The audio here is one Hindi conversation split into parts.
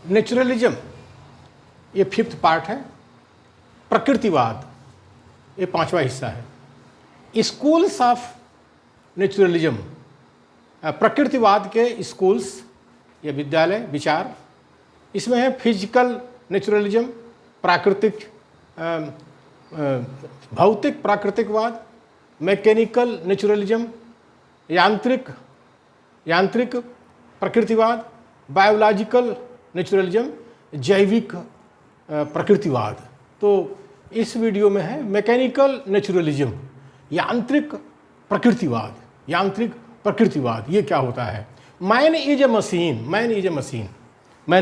नेचुरलिज्म ये फिफ्थ पार्ट है। प्रकृतिवाद ये पांचवा हिस्सा है। स्कूल्स ऑफ नेचुरलिज्म, प्रकृतिवाद के स्कूल्स या विद्यालय विचार, इसमें है फिजिकल नेचुरलिज्म, प्राकृतिक भौतिक प्राकृतिकवाद, मैकेनिकल नेचुरलिज्म, यांत्रिक प्रकृतिवाद, बायोलॉजिकल नेचुरलिज्म, जैविक प्रकृतिवाद। तो इस वीडियो में है मैकेनिकल नेचुरलिज्म, यांत्रिक प्रकृतिवाद। ये क्या होता है? Man is a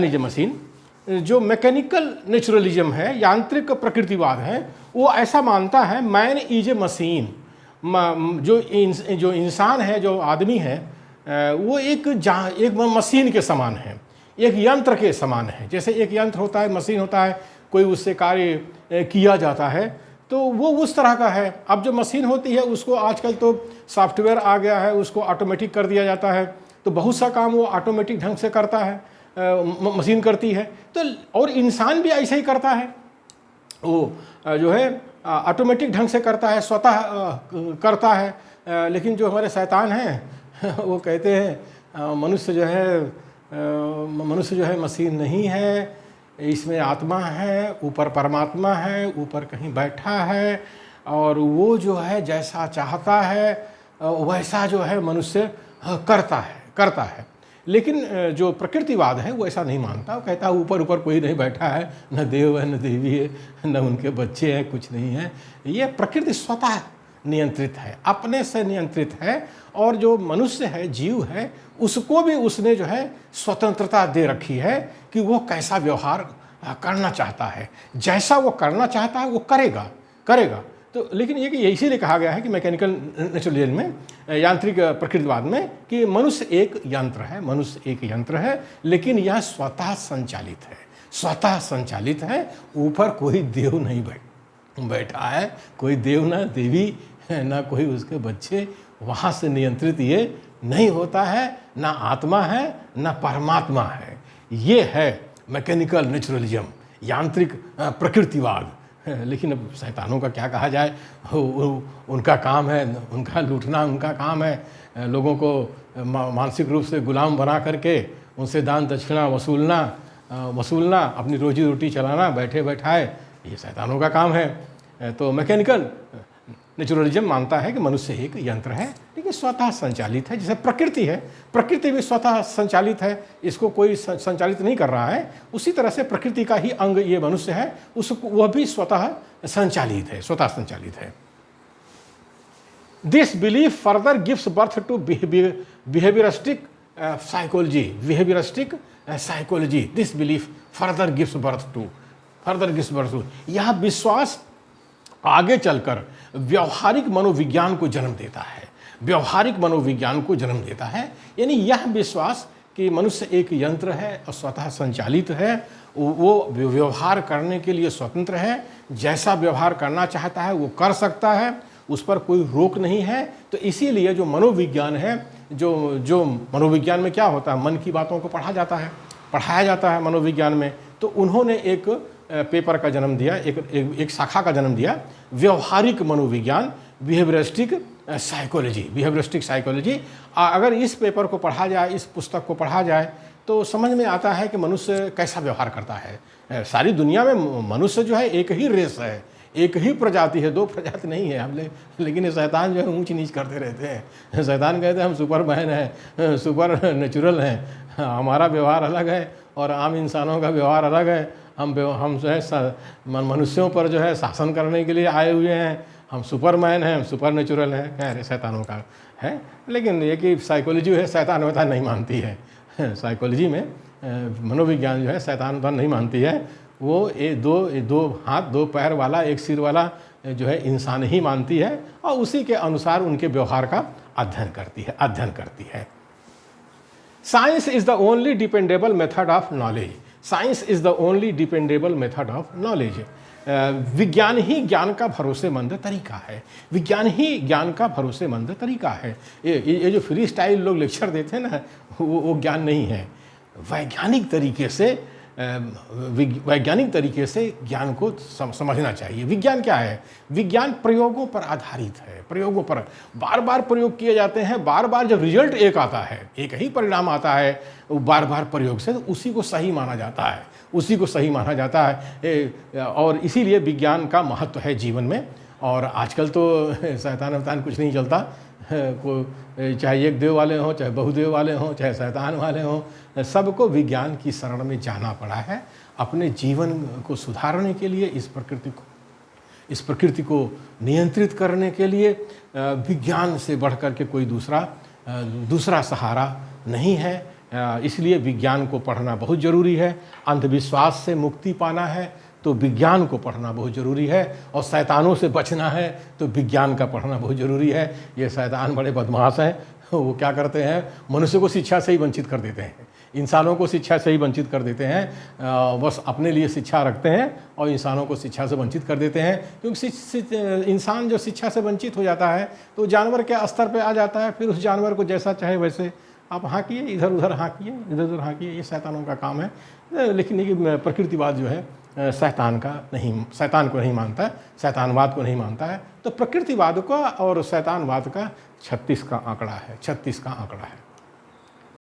machine. जो मैकेनिकल नेचुरलिज्म है, यांत्रिक प्रकृतिवाद है, वो ऐसा मानता है मैन इज ए मशीन। जो इंसान है, जो आदमी है, वो एक मशीन के समान है, एक यंत्र के समान है। जैसे एक यंत्र होता है, मशीन होता है, कोई उससे कार्य किया जाता है, तो वो उस तरह का है। अब जो मशीन होती है उसको आजकल तो सॉफ्टवेयर आ गया है, उसको ऑटोमेटिक कर दिया जाता है, तो बहुत सा काम वो ऑटोमेटिक ढंग से करता है, मशीन करती है। तो और इंसान भी ऐसे ही करता है, वो जो है ऑटोमेटिक ढंग से करता है, स्वतः करता है। लेकिन जो हमारे शैतान हैं वो कहते हैं मनुष्य जो है मशीन नहीं है, इसमें आत्मा है, ऊपर परमात्मा है, ऊपर कहीं बैठा है, और वो जो है जैसा चाहता है वैसा जो है मनुष्य करता है। लेकिन जो प्रकृतिवाद है वो ऐसा नहीं मानता। वो कहता है ऊपर कोई नहीं बैठा है, न देव है, न देवी है, न उनके बच्चे हैं, कुछ नहीं है। ये प्रकृति स्वतः नियंत्रित है, अपने से नियंत्रित है। और जो मनुष्य है, जीव है, उसको भी उसने जो है स्वतंत्रता दे रखी है कि वो कैसा व्यवहार करना चाहता है, जैसा वो करना चाहता है वो करेगा। तो लेकिन ये इसीलिए कहा गया है कि मैकेनिकल नेचुरलिज्म में, यांत्रिक प्रकृतिवाद में, कि मनुष्य एक यंत्र है, लेकिन यह स्वतः संचालित है। ऊपर कोई देव नहीं बैठा है, कोई देव ना देवी ना कोई उसके बच्चे, वहाँ से नियंत्रित ये नहीं होता है, ना आत्मा है ना परमात्मा है। ये है मैकेनिकल नेचुरलिज्म, यांत्रिक प्रकृतिवाद। लेकिन अब शैतानों का क्या कहा जाए, उनका काम है, उनका लूटना उनका काम है, लोगों को मानसिक रूप से गुलाम बना करके उनसे दान दक्षिणा वसूलना, अपनी रोजी रोटी चलाना बैठे बैठाए, ये शैतानों का काम है। तो मैकेनिकल नेचुरलिज्म मानता है कि मनुष्य एक यंत्र है, लेकिन स्वतः संचालित है। जैसे प्रकृति है, प्रकृति भी स्वतः संचालित है, इसको कोई संचालित नहीं कर रहा है। उसी तरह से प्रकृति का ही अंग ये मनुष्य है, उसको वह भी स्वतः संचालित है। This belief further gives birth to behaviouristic psychology. This belief further gives birth to, यह विश्वास आगे चलकर व्यवहारिक मनोविज्ञान को जन्म देता है। यानी यह विश्वास कि मनुष्य एक यंत्र है और स्वतः संचालित है, वो व्यवहार करने के लिए स्वतंत्र है, जैसा व्यवहार करना चाहता है वो कर सकता है, उस पर कोई रोक नहीं है। तो इसीलिए जो मनोविज्ञान है, जो मनोविज्ञान में क्या होता है, मन की बातों को पढ़ाया जाता है मनोविज्ञान में। तो उन्होंने एक पेपर का जन्म दिया, एक शाखा का जन्म दिया, व्यवहारिक मनोविज्ञान, बिहेवियरिस्टिक साइकोलॉजी। अगर इस पेपर को पढ़ा जाए, इस पुस्तक को पढ़ा जाए, तो समझ में आता है कि मनुष्य कैसा व्यवहार करता है। सारी दुनिया में मनुष्य जो है एक ही रेस है, एक ही प्रजाति है, दो प्रजाति नहीं है हमने। लेकिन शैतान जो है ऊंच नीच करते रहते हैं। शैतान कहते हैं हम सुपरमैन हैं, सुपर नेचुरल हैं, हमारा व्यवहार अलग है और आम इंसानों का व्यवहार अलग है। हम जो है मनुष्यों पर जो है शासन करने के लिए आए हुए हैं, हम सुपरमैन हैं, हम सुपर नेचुरल हैं, कह रहे शैतानों का है। लेकिन ये कि साइकोलॉजी है शैतान वैतान नहीं मानती है। साइकोलॉजी में मनोविज्ञान जो है शैतान वैतान नहीं मानती है। वो दो हाथ दो पैर वाला, एक सिर वाला जो है इंसान ही मानती है, और उसी के अनुसार उनके व्यवहार का अध्ययन करती है। Science is the only dependable method of knowledge. विज्ञान ही ज्ञान का भरोसेमंद तरीका है। ये जो फ्री स्टाइल लोग लेक्चर देते हैं ना, वो ज्ञान नहीं है। वैज्ञानिक तरीके से वैज्ञानिक तरीके से ज्ञान को समझना चाहिए। विज्ञान क्या है? विज्ञान प्रयोगों पर आधारित है। प्रयोगों पर बार बार प्रयोग किए जाते हैं, बार बार जब रिजल्ट एक आता है, एक ही परिणाम आता है वो बार बार प्रयोग से, तो उसी को सही माना जाता है, उसी को सही माना जाता है। और इसीलिए विज्ञान का महत्व है जीवन में। और आजकल तो शैतान वैतान कुछ नहीं चलता, को चाहे एक देव वाले हों, चाहे बहुदेव वाले हों, चाहे शैतान वाले हों, सबको विज्ञान की शरण में जाना पड़ा है अपने जीवन को सुधारने के लिए। इस प्रकृति को नियंत्रित करने के लिए विज्ञान से बढ़कर के कोई दूसरा सहारा नहीं है। इसलिए विज्ञान को पढ़ना बहुत ज़रूरी है। अंधविश्वास से मुक्ति पाना है तो विज्ञान को पढ़ना बहुत ज़रूरी है, और शैतानों से बचना है तो विज्ञान का पढ़ना बहुत ज़रूरी है। ये शैतान बड़े बदमाश हैं, वो क्या करते हैं, मनुष्य को शिक्षा से ही वंचित कर देते हैं, इंसानों को शिक्षा से ही वंचित कर देते हैं। बस अपने लिए शिक्षा रखते हैं और इंसानों को शिक्षा से वंचित कर देते हैं। क्योंकि इंसान जो शिक्षा से वंचित हो जाता है तो जानवर के स्तर पर आ जाता है, फिर उस जानवर को जैसा चाहे वैसे आप हाँकिए, इधर उधर हाँकिए, इधर उधर हाँकिए, ये शैतानों का काम है। लेकिन ये प्रकृतिवाद जो है शैतान को नहीं मानता है, शैतानवाद को नहीं मानता है। तो प्रकृतिवाद का और शैतानवाद का 36 का आंकड़ा है, 36 का आंकड़ा है।